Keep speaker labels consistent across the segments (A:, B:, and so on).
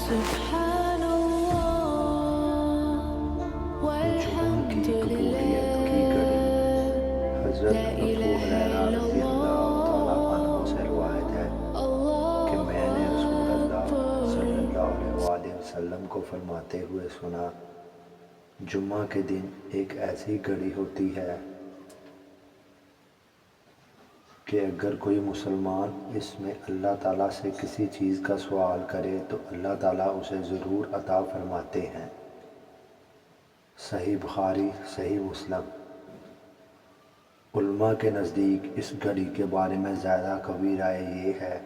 A: جمعہ کی قبولیت کی گھڑی۔ حضرت ابو ہریرہ رضی اللہ تعالیٰ عنہ سے روایت ہے کہ میں نے رسول اللہ صلی اللہ علیہ وآلہ وسلم کو فرماتے ہوئے سنا، جمعہ کے دن ایک ایسی گھڑی ہوتی ہے کہ اگر کوئی مسلمان اس میں اللہ تعالیٰ سے کسی چیز کا سوال کرے تو اللہ تعالیٰ اسے ضرور عطا فرماتے ہیں۔ صحیح بخاری، صحیح مسلم۔ علماء کے نزدیک اس گھڑی کے بارے میں زیادہ قوی رائے یہ ہے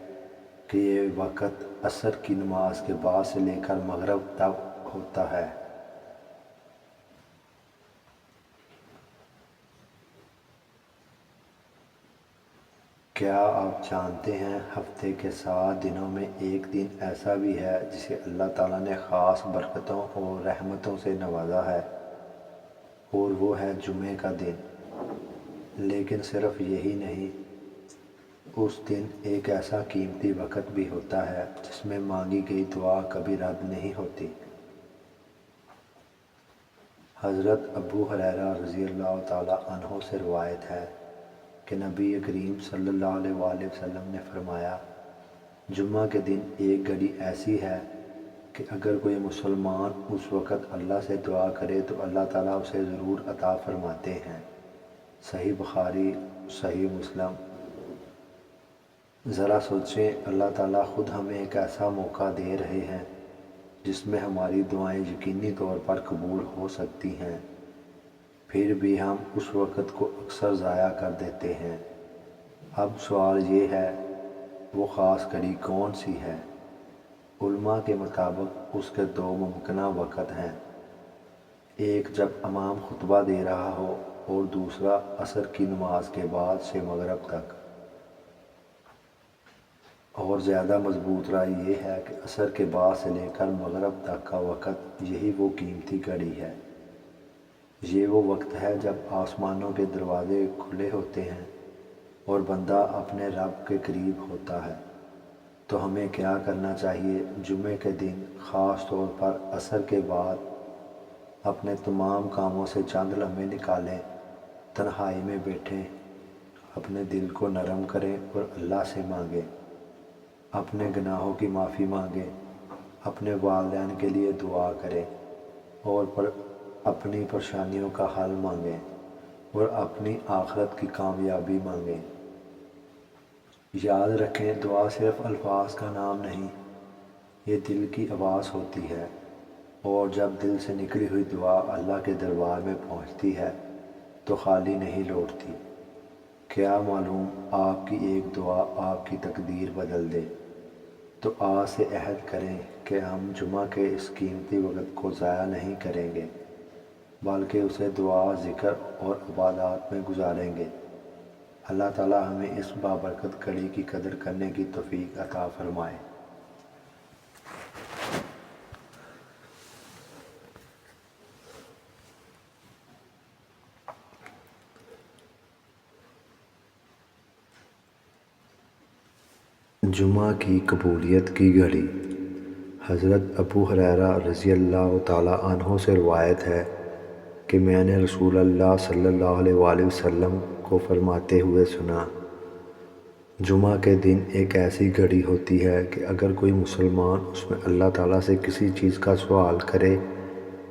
A: کہ یہ وقت عصر کی نماز کے بعد سے لے کر مغرب تک ہوتا ہے۔ کیا آپ جانتے ہیں ہفتے کے 7 دنوں میں ایک دن ایسا بھی ہے جسے اللہ تعالیٰ نے خاص برکتوں اور رحمتوں سے نوازا ہے، اور وہ ہے جمعے کا دن۔ لیکن صرف یہی نہیں، اس دن ایک ایسا قیمتی وقت بھی ہوتا ہے جس میں مانگی گئی دعا کبھی رد نہیں ہوتی۔ حضرت ابو ہریرہ رضی اللہ تعالیٰ عنہ سے روایت ہے کہ نبی کریم صلی اللہ علیہ وآلہ وسلم نے فرمایا، جمعہ کے دن ایک گھڑی ایسی ہے کہ اگر کوئی مسلمان اس وقت اللہ سے دعا کرے تو اللہ تعالیٰ اسے ضرور عطا فرماتے ہیں۔ صحیح بخاری، صحیح مسلم۔ ذرا سوچیں، اللہ تعالیٰ خود ہمیں ایک ایسا موقع دے رہے ہیں جس میں ہماری دعائیں یقینی طور پر قبول ہو سکتی ہیں، پھر بھی ہم اس وقت کو اکثر ضائع کر دیتے ہیں۔ اب سوال یہ ہے، وہ خاص گھڑی کون سی ہے؟ علماء کے مطابق اس کے 2 ممکنہ وقت ہیں، ایک جب امام خطبہ دے رہا ہو اور دوسرا عصر کی نماز کے بعد سے مغرب تک۔ اور زیادہ مضبوط رائے یہ ہے کہ عصر کے بعد سے لے کر مغرب تک کا وقت یہی وہ قیمتی گھڑی ہے۔ یہ وہ وقت ہے جب آسمانوں کے دروازے کھلے ہوتے ہیں اور بندہ اپنے رب کے قریب ہوتا ہے۔ تو ہمیں کیا کرنا چاہیے؟ جمعے کے دن خاص طور پر عصر کے بعد اپنے تمام کاموں سے چند لمحے نکالیں، تنہائی میں بیٹھیں، اپنے دل کو نرم کریں اور اللہ سے مانگیں، اپنے گناہوں کی معافی مانگیں، اپنے والدین کے لیے دعا کریں اور اپنی پریشانیوں کا حل مانگیں اور اپنی آخرت کی کامیابی مانگیں۔ یاد رکھیں، دعا صرف الفاظ کا نام نہیں، یہ دل کی آواز ہوتی ہے، اور جب دل سے نکلی ہوئی دعا اللہ کے دربار میں پہنچتی ہے تو خالی نہیں لوٹتی۔ کیا معلوم آپ کی ایک دعا آپ کی تقدیر بدل دے۔ تو آج سے عہد کریں کہ ہم جمعہ کے اس قیمتی وقت کو ضائع نہیں کریں گے، بلکہ اسے دعا، ذکر اور عبادات میں گزاریں گے۔ اللہ تعالیٰ ہمیں اس بابرکت گھڑی کی قدر کرنے کی توفیق عطا فرمائے۔ جمعہ کی قبولیت کی گھڑی۔ حضرت ابو ہریرہ رضی اللہ تعالیٰ عنہ سے روایت ہے کہ میں نے رسول اللہ صلی اللہ علیہ وآلہ وسلم کو فرماتے ہوئے سنا، جمعہ کے دن ایک ایسی گھڑی ہوتی ہے کہ اگر کوئی مسلمان اس میں اللہ تعالیٰ سے کسی چیز کا سوال کرے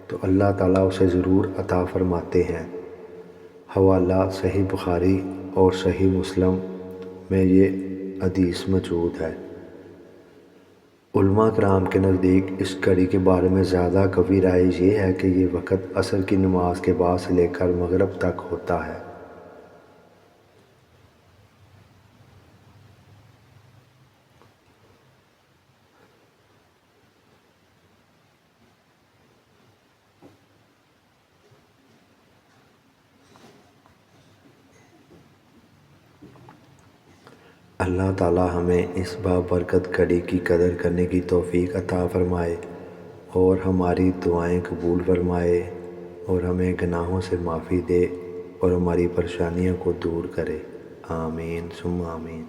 A: تو اللہ تعالیٰ اسے ضرور عطا فرماتے ہیں۔ حوالہ صحیح بخاری اور صحیح مسلم میں یہ حدیث موجود ہے۔ علماء کرام کے نزدیک اس گھڑی کے بارے میں زیادہ قوی رائے یہ ہے کہ یہ وقت عصر کی نماز کے بعد سے لے کر مغرب تک ہوتا ہے۔ اللہ تعالیٰ ہمیں اس بابرکت گھڑی کی قدر کرنے کی توفیق عطا فرمائے اور ہماری دعائیں قبول فرمائے اور ہمیں گناہوں سے معافی دے اور ہماری پریشانیوں کو دور کرے۔ آمین ثم آمین۔